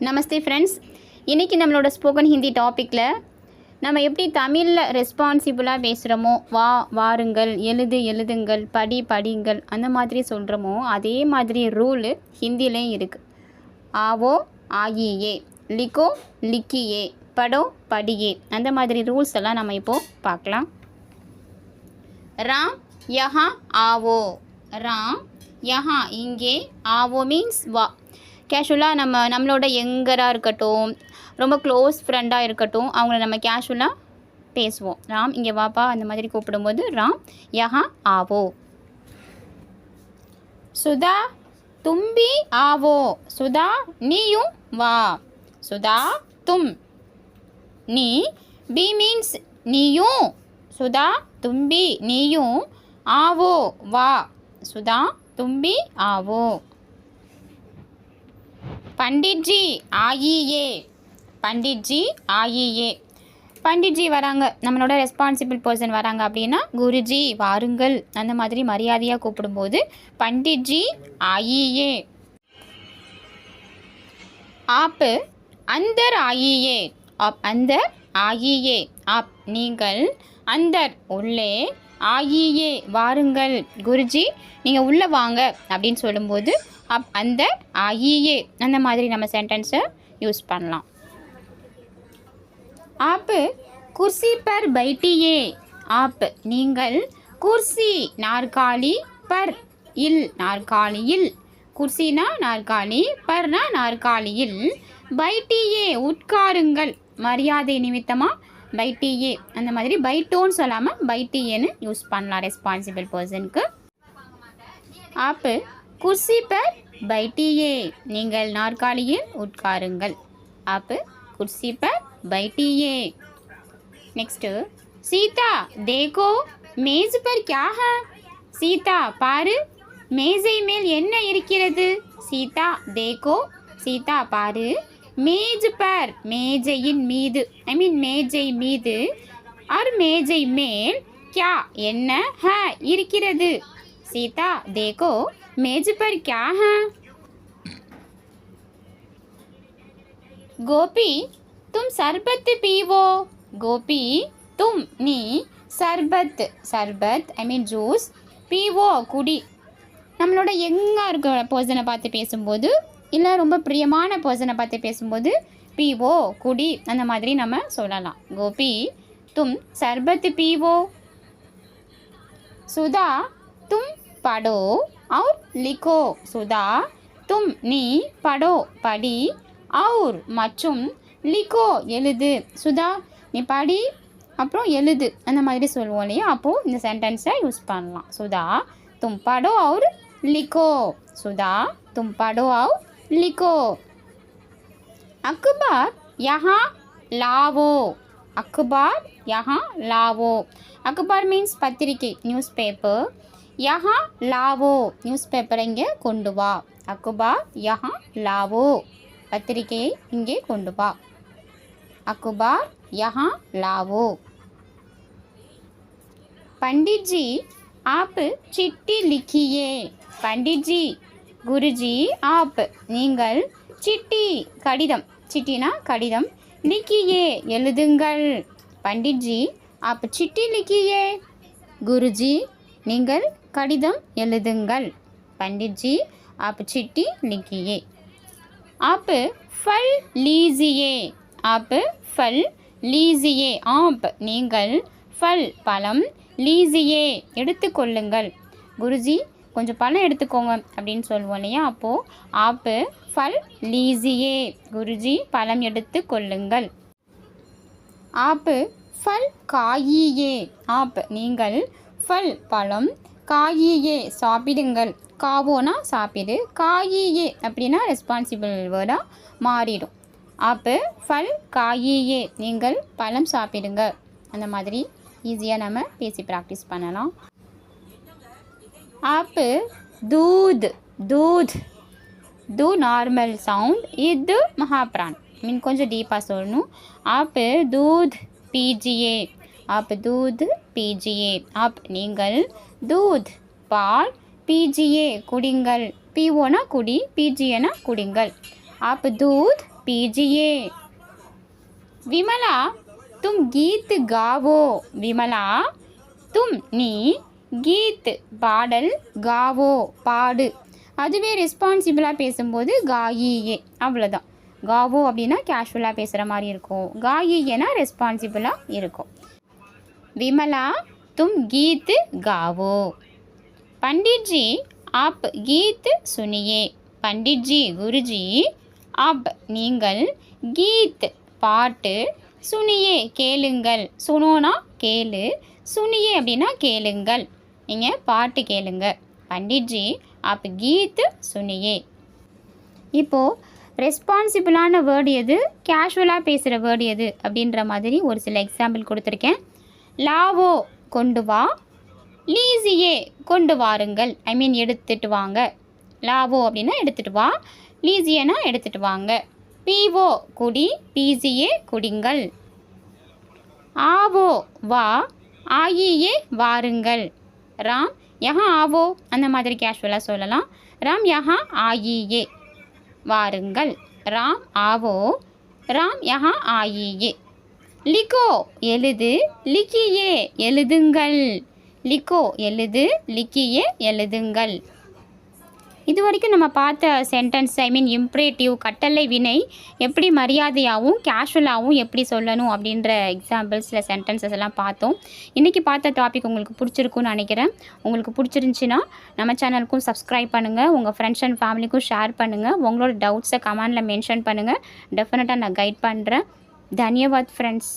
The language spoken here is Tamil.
நமஸ்தே ஃப்ரெண்ட்ஸ். இன்றைக்கி நம்மளோட ஸ்போக்கன் ஹிந்தி டாப்பிக்கில் நம்ம எப்படி தமிழில் ரெஸ்பான்சிபிளாக பேசுகிறோமோ, வா வாருங்கள், எழுது எழுதுங்கள், படி படிங்கள் அந்த மாதிரி சொல்கிறோமோ அதே மாதிரி ரூலு ஹிந்திலையும் இருக்குது. ஆவோ ஆயியே, லிக்கோ லிக்கியே, படோ படியே, அந்த மாதிரி ரூல்ஸ் எல்லாம் நம்ம இப்போது பார்க்கலாம். ராம் யஹா ஆவோ, ராம் யஹா இங்கே, ஆவோ மீன்ஸ் வா. கேஷுவலாக நம்மளோட யங்கராக இருக்கட்டும், ரொம்ப க்ளோஸ் ஃப்ரெண்டாக இருக்கட்டும், அவங்கள நம்ம கேஷுவலாக பேசுவோம். ராம் இங்கே வாப்பா அந்த மாதிரி கூப்பிடும்போது ராம் யஹா ஆவோ. சுதா தும்பி ஆவோ, சுதா நீயும் வா. சுதா தும், நீ, பி மீன்ஸ் நீயும், சுதா தும்பி நீயும், ஆவோ வா, சுதா தும்பி ஆவோ. பண்டிட்ஜி ஆயியே, பண்டிட்ஜி ஆயியே, பண்டிட்ஜி வராங்க, நம்மளோட ரெஸ்பான்சிபிள் பர்சன் வராங்க அப்படின்னா குருஜி வாருங்கள் அந்த மாதிரி மரியாதையாக கூப்பிடும்போது பண்டிட்ஜி ஆயியே. ஆப் அந்தர் ஆயியே, ஆப் அந்தர் ஆயியே, ஆப் நீங்கள், அந்தர் உள்ளே, ஆயியே வாருங்கள், குருஜி நீங்கள் உள்ளே வாங்க அப்படின்னு சொல்லும்போது அப் அந்த ஆயியே அந்த மாதிரி நம்ம சென்டென்ஸை யூஸ் பண்ணலாம். ஆப் குர்சி பர் பைட்டியே, ஆப் நீங்கள், குர்சி நாற்காலி, பர் இல் நாற்காலியில், குர்சினா நாற்காலி, பர்னா நாற்காலியில், பைட்டியே உட்காருங்கள் மரியாதை நிமித்தமாக பைட்டியே அந்த மாதிரி பைட்டோன்னு சொல்லாமல் பைட்டியேன்னு யூஸ் பண்ணலாம் ரெஸ்பான்சிபிள் பர்சனுக்கு. ஆப் குர்சி பர் பைட்டியே, நீங்கள் நாற்காலியில் உட்காருங்கள், ஆப் குர்சி பர் பைட்டியே. நெக்ஸ்ட்டு சீதா தேகோ மேஜ் பர் கியா ஹை, சீதா பாரு மேஜை மேல் என்ன இருக்கிறது, சீதா தேகோ, சீதா பாரு, மேஜ் பர் மேஜையின் மீது, ஐ மீன் மேஜை மீது, ஆர் மேஜை மேல், கியா என்ன, ஹை இருக்கிறது, சீதா தேகோ मेज पर क्या है. गोपी तुम शरबत पीवो, गोपी तुम नी, शरबत शरबत ஐ மீன் ஜூஸ், பீவோ குடி. நம்மளோட எங்கே இருக்கிற பர்சனை பார்த்து பேசும்போது இல்லை ரொம்ப பிரியமான பர்சனை பார்த்து பேசும்போது பீவோ குடி அந்த மாதிரி நம்ம சொல்லலாம். கோபி தும் शरबत पीवो. சுதா तुम पढ़ो और लिखो, சுதா तुम நீ, पढ़ो படி, और மற்றும் लिखो எழுது, சுதா நீ படி அப்புறம் எழுது அந்த மாதிரி சொல்லுவோம் இல்லையா, அப்போது இந்த சென்டென்ஸை யூஸ் பண்ணலாம். சுதா तुम पढ़ो और लिखो, சுதா तुम पढ़ो और लिखो. अखबार यहाँ लावो, अखबार यहाँ लावो, अखबार मीन्स पत्रिकை நியூஸ் பேப்பர், யஹா லாவோ நியூஸ் பேப்பரை இங்கே கொண்டு வா, அக்குபார் யஹா லாவோ பத்திரிகையை இங்கே கொண்டு வா, அக்குபார் யஹா லாவோ. பண்டிட்ஜி ஆப் சிட்டி லிக்கியே, பண்டிட்ஜி குருஜி ஆப் நீங்கள், சிட்டி கடிதம், சிட்டினா கடிதம், லிக்கியே எழுதுங்கள், பண்டிட்ஜி ஆப் சிட்டி லிக்கியே, குருஜி நீங்கள் கடிதம் எழுதுங்கள், பண்டிட்ஜி आप चिट्ठी लिखिए. आप फल लीजिए, आप फल लीजिए, आप நீங்கள், फल பழம், लीजिए எடுத்துக்கொள்ளுங்கள், குருஜி கொஞ்சம் பழம் எடுத்துக்கோங்க அப்படின்னு சொல்லுவோம் இல்லையா, அப்போது आप फल लीजिए, குருஜி பழம் எடுத்துக்கொள்ளுங்கள். आप फल खाइए, आप நீங்கள், फल பழம், காயியே சாப்பிடுங்கள், காவோனா சாப்பிடு, காயியே அப்படின்னா ரெஸ்பான்சிபிள் வேர்டாக மாறிடும். ஆப்பு ஃபல் காயியே நீங்கள் பழம் சாப்பிடுங்க அந்த மாதிரி ஈஸியாக நம்ம பேசி ப்ராக்டிஸ் பண்ணலாம். ஆப்பு தூத், தூத் து நார்மல் சவுண்ட், இது மகாப்ரான் மீன் கொஞ்சம் டீப்பாக சொல்லணும். ஆப்பு தூத் பீஜியே, ஆப் दूध पीजिए, ஆப் நீங்கள், दूध பால், पीजिए குடிங்கள், पीवोனா குடி, पीजिएனா குடிங்கள், आप दूध पीजिए। विमला तुम गीत गावो। विमला तुम நீ கீத் பாடல் காவோ பாடு. அதுவே ரெஸ்பான்சிபிளாக பேசும்போது காயியே அவ்வளோதான். காவோ அப்படின்னா கேஷுவலாக பேசுகிற மாதிரி இருக்கும், காயியேனா ரெஸ்பான்சிபிளாக இருக்கும். विमला तुम गीत गावो। पंडित जी आप गीत सुनिए। पंडित जी गुरुजी आप நீங்கள் கீத் பாட்டு சுனியே கேளுங்கள். சுனோனா கேளு, சுனியே அப்படின்னா கேளுங்கள், நீங்கள் பாட்டு கேளுங்க. பண்டிட் ஜி ஆப் கீத் சுனியே. இப்போது ரெஸ்பான்சிபிளான வேர்டு எது, கேஷுவலாக பேசுகிற வேர்டு எது அப்படின்ற மாதிரி ஒரு சில எக்ஸாம்பிள் கொடுத்துருக்கேன். லாவோ கொண்டு வா, லீசியே கொண்டு வாருங்கள், ஐ மீன் எடுத்துகிட்டு வாங்க. லாவோ அப்படின்னா எடுத்துகிட்டு வா, லீசியேனா எடுத்துகிட்டு வாங்க. பீவோ குடி, பீசியே குடிங்கள். ஆவோ வா, ஆயியே வாருங்கள். ராம் யஹா ஆவோ அந்த மாதிரி கேஷுவலாக சொல்லலாம். ராம் யஹா ஆயியே வாருங்கள். ராம் ஆவோ, ராம் யஹா ஆயியே. லிகோ எழுது, லிக்கியே எழுதுங்கள். லிகோ எழுது, லிக்கியே எழுதுங்கள். இது வரைக்கும் நம்ம பார்த்த சென்டென்ஸ், ஐ மீன் இம்ப்ரேட்டிவ் கட்டளை வினை எப்படி மரியாதையாகவும் கேஷுவலாகவும் எப்படி சொல்லணும் அப்படின்ற எக்ஸாம்பிள்ஸில் சென்டென்சஸ் எல்லாம் பார்த்தோம். இன்றைக்கி பார்த்த டாபிக் உங்களுக்கு பிடிச்சிருக்குன்னு நினைக்கிறேன். உங்களுக்கு பிடிச்சிருந்துச்சின்னா நம்ம சேனலுக்கும் சப்ஸ்கிரைப் பண்ணுங்கள், உங்கள் ஃப்ரெண்ட்ஸ் அண்ட் ஃபேமிலிக்கும் ஷேர் பண்ணுங்கள், உங்களோட டவுட்ஸை கமெண்டில் மென்ஷன் பண்ணுங்கள். டெஃபினட்டாக நான் கைட் பண்ணுறேன். தன்யவாத் ஃப்ரெண்ட்ஸ்.